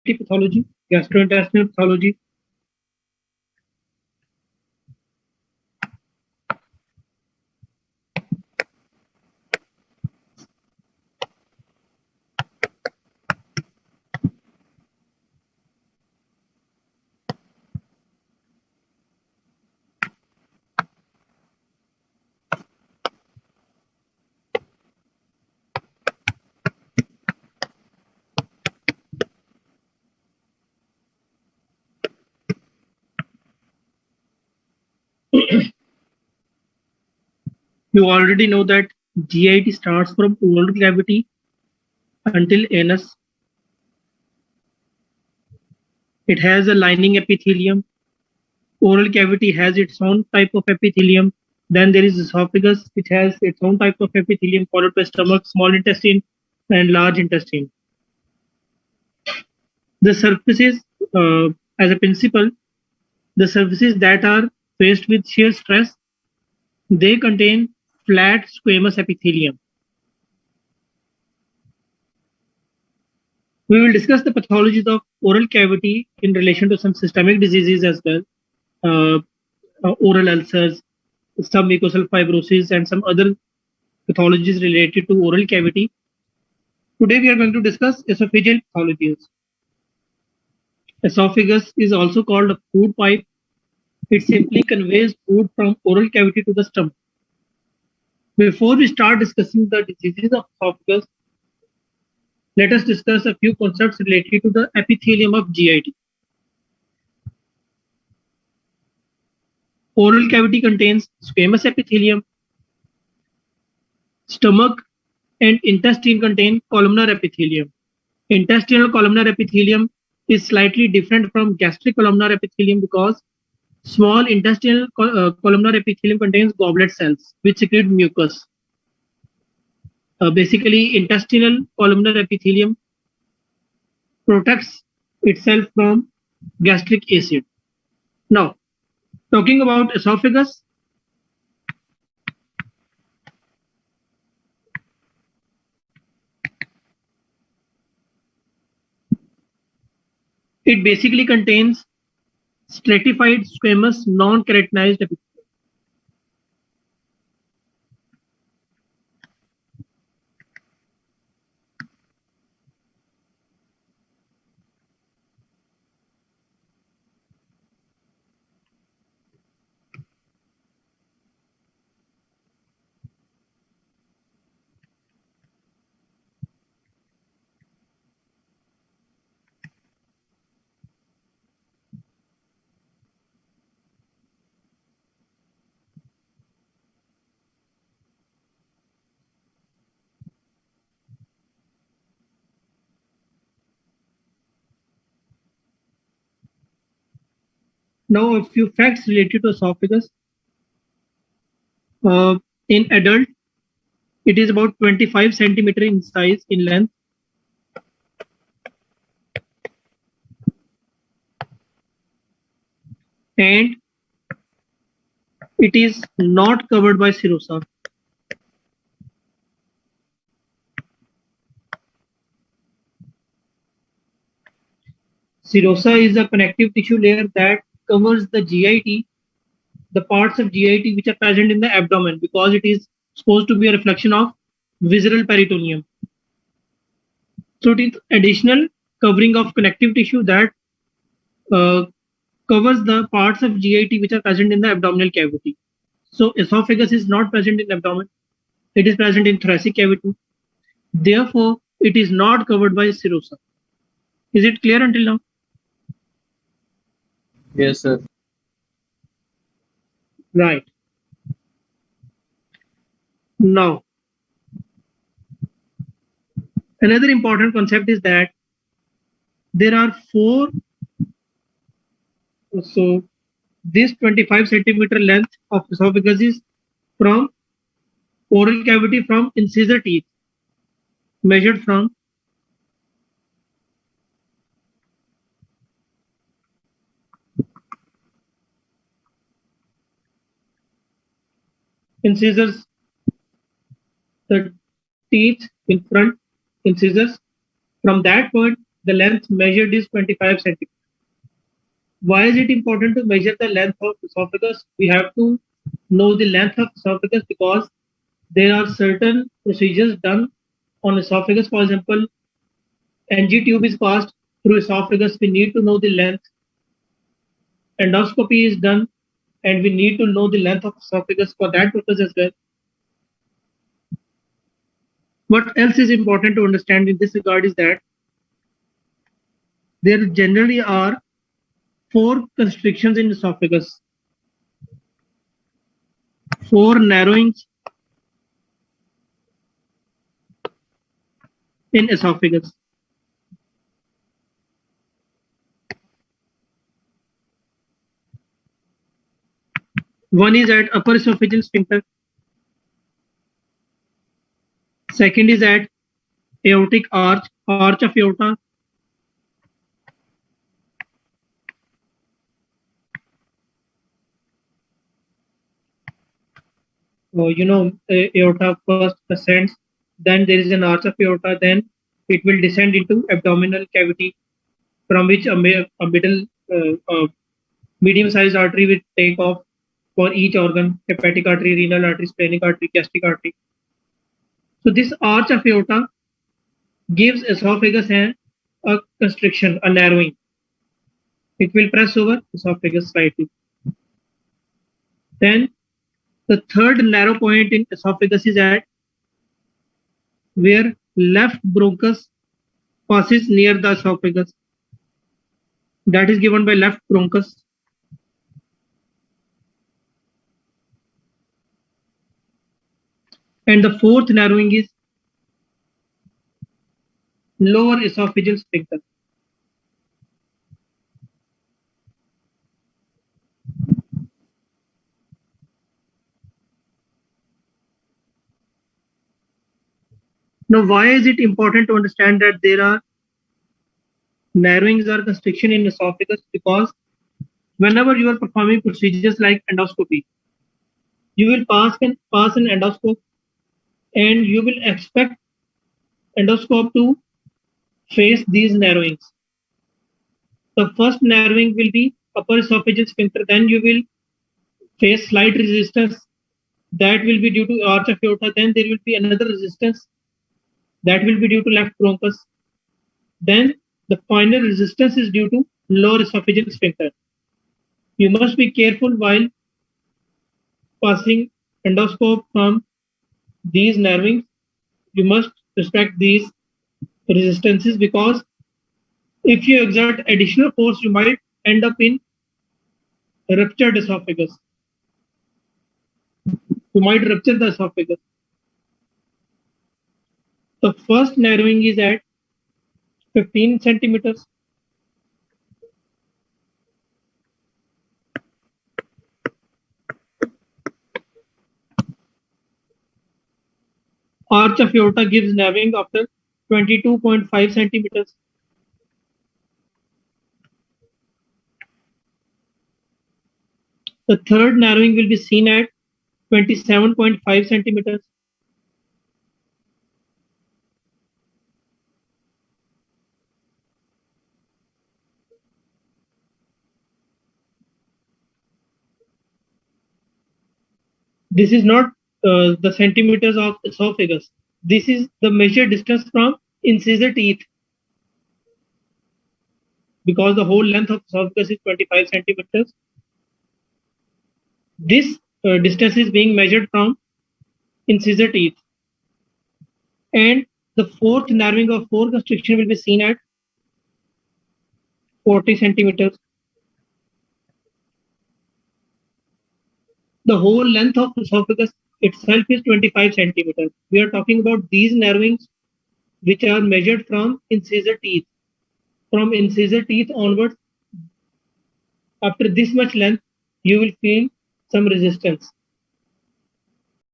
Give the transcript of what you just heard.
pathology, gastrointestinal pathology. You already know that GIT starts from oral cavity until anus. It has a lining epithelium. Oral cavity has its own type of epithelium. Then there is esophagus, which has its own type of epithelium, followed by stomach, small intestine, and large intestine. The surfaces, as a principle, the surfaces that are faced with shear stress, they contain flat squamous epithelium. We will discuss the pathologies of oral cavity in relation to some systemic diseases as well, oral ulcers, some mucosal fibrosis, and some other pathologies related to oral cavity. Today we are going to discuss esophageal pathologies. Esophagus is also called a food pipe. It simply conveys food from oral cavity to the stomach. Before we start discussing the diseases of esophagus, let us discuss a few concepts related to the epithelium of GIT. Oral cavity contains squamous epithelium. Stomach and intestine contain columnar epithelium. Intestinal columnar epithelium is slightly different from gastric columnar epithelium because small intestinal columnar epithelium contains goblet cells which secrete mucus. Basically, intestinal columnar epithelium protects itself from gastric acid. Now, talking about esophagus, it basically contains stratified squamous non-keratinized epithelium. Now, a few facts related to esophagus. In adult, it is about 25 centimeter in size in length. And it is not covered by serosa. Serosa is a connective tissue layer that covers the GIT, the parts of GIT which are present in the abdomen, because it is supposed to be a reflection of visceral peritoneum. So it is additional covering of connective tissue that covers the parts of GIT which are present in the abdominal cavity. So esophagus is not present in abdomen. It is present in thoracic cavity. Therefore, it is not covered by serosa. Is it clear until now? Yes, sir. Right. Now, another important concept is that there are four. So this 25 centimeter length of esophagus is from oral cavity from incisor teeth, measured from incisors, the teeth in front, incisors. From that point, the length measured is 25 centimeters. Why is it important to measure the length of esophagus? We have to know the length of esophagus because there are certain procedures done on esophagus. For example, NG tube is passed through esophagus. We need to know the length. Endoscopy is done, and we need to know the length of esophagus for that purpose as well. What else is important to understand in this regard is that there generally are 4 constrictions in esophagus, 4 narrowings in esophagus. One is at upper esophageal sphincter. Second is at aortic arch of aorta. Aorta first ascends, then there is an arch of aorta, then it will descend into abdominal cavity, from which a middle medium-sized artery will take off for each organ: hepatic artery, renal artery, splenic artery, gastric artery. So this arch of aorta gives esophagus a constriction, a narrowing. It will press over esophagus slightly. Then the third narrow point in esophagus is at where left bronchus passes near the esophagus. That is given by left bronchus. And the fourth narrowing is lower esophageal sphincter. Now, why is it important to understand that there are narrowings or constriction in esophagus? Because whenever you are performing procedures like endoscopy, you will pass an endoscope and you will expect endoscope to face these narrowings. The first narrowing will be upper esophageal sphincter, then you will face slight resistance that will be due to arch of aorta, then there will be another resistance that will be due to left bronchus. Then the final resistance is due to lower esophageal sphincter. You must be careful while passing endoscope from these narrowings. You must respect these resistances, because if you exert additional force, you might end up in ruptured esophagus. You might rupture the esophagus. The first narrowing is at 15 centimeters. Arch of aorta gives narrowing after 22.5 centimeters. The third narrowing will be seen at 27.5 centimeters. This is not the centimeters of esophagus. This is the measured distance from incisor teeth, because the whole length of esophagus is 25 centimeters. This distance is being measured from incisor teeth. And the fourth narrowing of 4 constriction will be seen at 40 centimeters. The whole length of esophagus itself is 25 centimeters. We are talking about these narrowings which are measured from incisor teeth. From incisor teeth onwards, after this much length, you will feel some resistance.